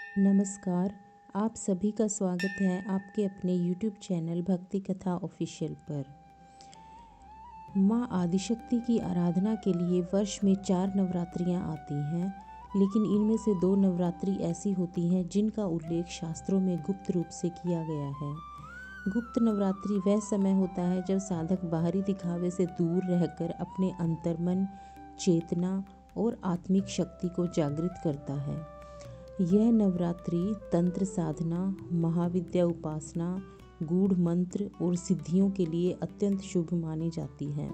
नमस्कार। आप सभी का स्वागत है आपके अपने YouTube चैनल भक्ति कथा ऑफिशियल पर। माँ आदिशक्ति की आराधना के लिए वर्ष में 4 नवरात्रियाँ आती हैं, लेकिन इनमें से 2 नवरात्रि ऐसी होती हैं जिनका उल्लेख शास्त्रों में गुप्त रूप से किया गया है। गुप्त नवरात्रि वह समय होता है जब साधक बाहरी दिखावे से दूर रहकर अपने अंतर्मन, चेतना और आत्मिक शक्ति को जागृत करता है। यह नवरात्रि तंत्र साधना, महाविद्या उपासना, गूढ़ मंत्र और सिद्धियों के लिए अत्यंत शुभ मानी जाती है।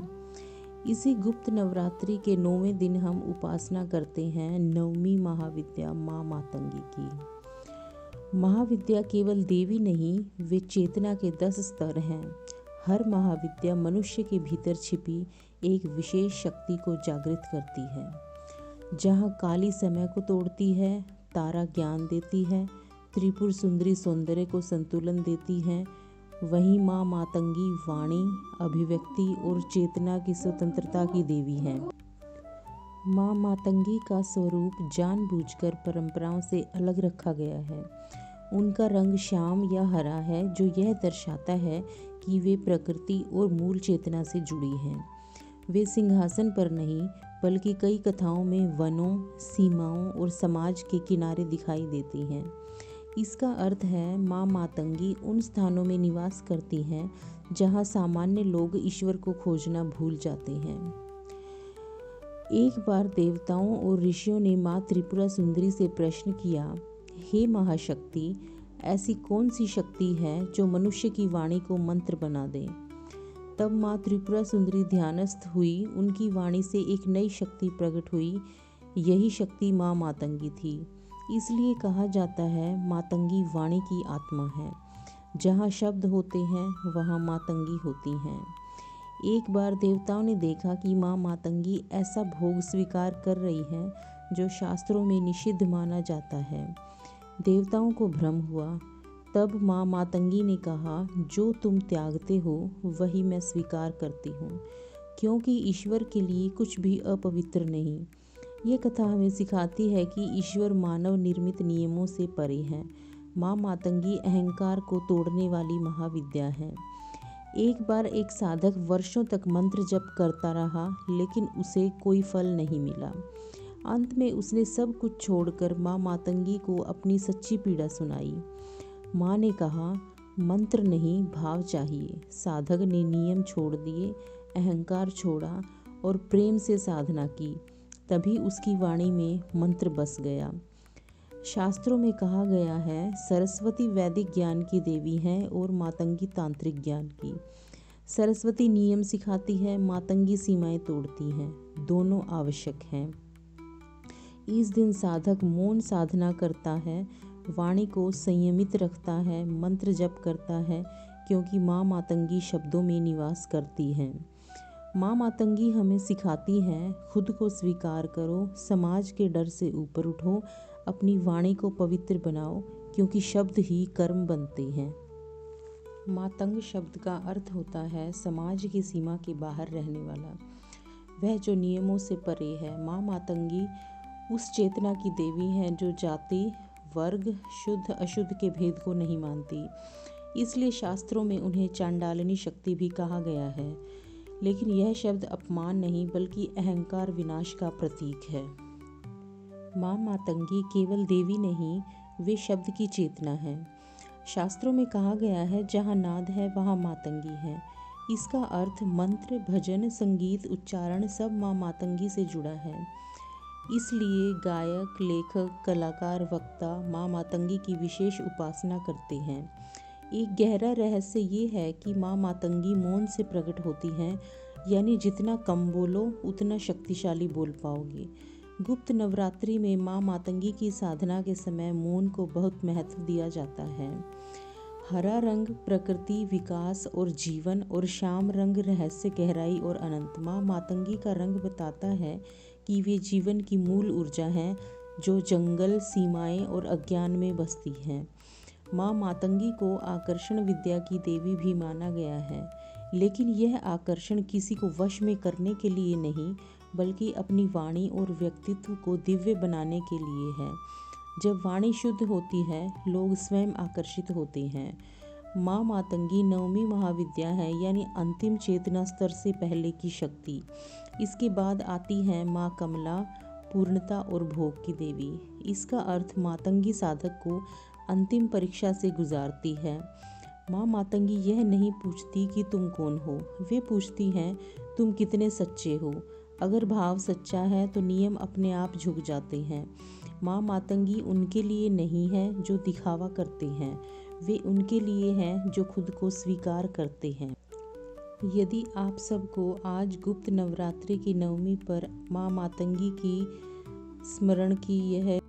इसी गुप्त नवरात्रि के 9वें दिन हम उपासना करते हैं नवमी महाविद्या माँ मातंगी की। महाविद्या केवल देवी नहीं, वे चेतना के 10 स्तर हैं। हर महाविद्या मनुष्य के भीतर छिपी एक विशेष शक्ति को जागृत करती है। जहाँ काली समय को तोड़ती है, तारा ज्ञान देती है, त्रिपुर सुंदरी सौंदर्य को संतुलन देती है, वहीं माँ मातंगी वाणी, अभिव्यक्ति और चेतना की स्वतंत्रता की देवी है। माँ मातंगी का स्वरूप जानबूझकर परंपराओं से अलग रखा गया है। उनका रंग श्याम या हरा है, जो यह दर्शाता है कि वे प्रकृति और मूल चेतना से जुड़ी हैं। वे सिंहासन पर नहीं, बल्कि कई कथाओं में वनों, सीमाओं और समाज के किनारे दिखाई देती हैं। इसका अर्थ है माँ मातंगी उन स्थानों में निवास करती हैं जहाँ सामान्य लोग ईश्वर को खोजना भूल जाते हैं। एक बार देवताओं और ऋषियों ने माँ त्रिपुरा सुंदरी से प्रश्न किया, हे महाशक्ति, ऐसी कौन सी शक्ति है जो मनुष्य की वाणी को मंत्र बना दे? तब माँ त्रिपुरा सुंदरी ध्यानस्थ हुई, उनकी वाणी से एक नई शक्ति प्रकट हुई। यही शक्ति माँ मातंगी थी। इसलिए कहा जाता है मातंगी वाणी की आत्मा है। जहाँ शब्द होते हैं वहाँ मातंगी होती हैं। एक बार देवताओं ने देखा कि माँ मातंगी ऐसा भोग स्वीकार कर रही है जो शास्त्रों में निषिद्ध माना जाता है। देवताओं को भ्रम हुआ। तब माँ मातंगी ने कहा, जो तुम त्यागते हो वही मैं स्वीकार करती हूँ, क्योंकि ईश्वर के लिए कुछ भी अपवित्र नहीं। ये कथा हमें सिखाती है कि ईश्वर मानव निर्मित नियमों से परे है। माँ मातंगी अहंकार को तोड़ने वाली महाविद्या है। एक बार एक साधक वर्षों तक मंत्र जप करता रहा, लेकिन उसे कोई फल नहीं मिला। अंत में उसने सब कुछ छोड़कर माँ मातंगी को अपनी सच्ची पीड़ा सुनाई। माँ ने कहा, मंत्र नहीं, भाव चाहिए। साधक ने नियम छोड़ दिए, अहंकार छोड़ा और प्रेम से साधना की। तभी उसकी वाणी में मंत्र बस गया। शास्त्रों में कहा गया है, सरस्वती वैदिक ज्ञान की देवी है और मातंगी तांत्रिक ज्ञान की। सरस्वती नियम सिखाती है, मातंगी सीमाएं तोड़ती है। दोनों आवश्यक हैं। इस दिन साधक मौन साधना करता है, वाणी को संयमित रखता है, मंत्र जप करता है, क्योंकि माँ मातंगी शब्दों में निवास करती है। माँ मातंगी हमें सिखाती है, खुद को स्वीकार करो, समाज के डर से ऊपर उठो, अपनी वाणी को पवित्र बनाओ, क्योंकि शब्द ही कर्म बनते हैं। मातंग शब्द का अर्थ होता है समाज की सीमा के बाहर रहने वाला, वह जो नियमों से परे है। माँ मातंगी उस चेतना की देवी है जो जाति, वर्ग, शुद्ध अशुद्ध के भेद को नहीं मानती। इसलिए शास्त्रों में उन्हें चांडालिनी शक्ति भी कहा गया है। लेकिन यह शब्द अपमान नहीं, बल्कि अहंकार विनाश का प्रतीक है। माँ मातंगी केवल देवी नहीं, वे शब्द की चेतना है। शास्त्रों में कहा गया है, जहाँ नाद है वहाँ मातंगी है। इसका अर्थ मंत्र, भजन, संगीत, उच्चारण सब माँ मातंगी से जुड़ा है। इसलिए गायक, लेखक, कलाकार, वक्ता माँ मातंगी की विशेष उपासना करते हैं। एक गहरा रहस्य ये है कि माँ मातंगी मौन से प्रकट होती हैं, यानी जितना कम बोलो उतना शक्तिशाली बोल पाओगे। गुप्त नवरात्रि में माँ मातंगी की साधना के समय मौन को बहुत महत्व दिया जाता है। हरा रंग प्रकृति, विकास और जीवन, और श्याम रंग रहस्य, गहराई और अनंत। माँ मातंगी का रंग बताता है कि वे जीवन की मूल ऊर्जा हैं, जो जंगल, सीमाएं और अज्ञान में बसती हैं। माँ मातंगी को आकर्षण विद्या की देवी भी माना गया है, लेकिन यह आकर्षण किसी को वश में करने के लिए नहीं, बल्कि अपनी वाणी और व्यक्तित्व को दिव्य बनाने के लिए है। जब वाणी शुद्ध होती है, लोग स्वयं आकर्षित होते हैं। माँ मातंगी नवमी महाविद्या है, यानी अंतिम चेतना स्तर से पहले की शक्ति। इसके बाद आती है माँ कमला, पूर्णता और भोग की देवी। इसका अर्थ मातंगी साधक को अंतिम परीक्षा से गुजारती है। माँ मातंगी यह नहीं पूछती कि तुम कौन हो, वे पूछती हैं तुम कितने सच्चे हो। अगर भाव सच्चा है तो नियम अपने आप झुक जाते हैं। माँ मातंगी उनके लिए नहीं है जो दिखावा करते हैं, वे उनके लिए हैं जो खुद को स्वीकार करते हैं। यदि आप सबको आज गुप्त नवरात्रि की नवमी पर माँ मातंगी की स्मरण की यह